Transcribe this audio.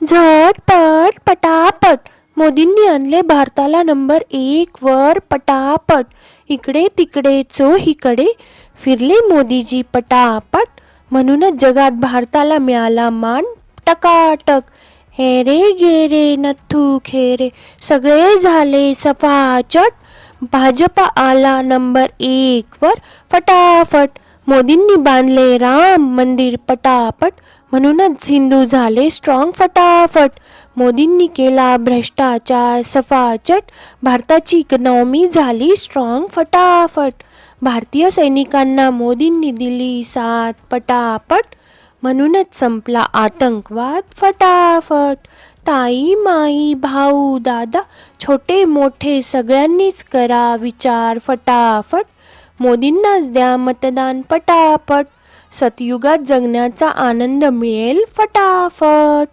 झटपट पटापट मोदींनी आणले भारताला नंबर 1 वर पटापट. इकडे तिकडे चोहीकडे फिरले मोदीजी पटापट. म्हणूनच जगात भारताला मिळाला मान टकाटक. हे रे गे रे नथू खेरे सगळे झाले सफाचट. भाजपा आला नंबर 1 वर फटाफट. मोदींनी बांधले राम मंदिर पटापट. म्हणूनच हिंदू झाले स्ट्रॉंग फटाफट. मोदींनी केला भ्रष्टाचार सफाचट. भारताची इकॉनॉमी झाली स्ट्रॉंग फटाफट. भारतीय सैनिकांना मोदींनी दिली साथ पटापट. म्हणूनच संपला आतंकवाद फटाफट. ताई माई भाऊ दादा छोटे मोठे सगळ्यांनीच करा विचार फटाफट. मोदींनाच द्या मतदान पटापट. सतयुगात जगण्याचा आनंद मिळेल फटाफट.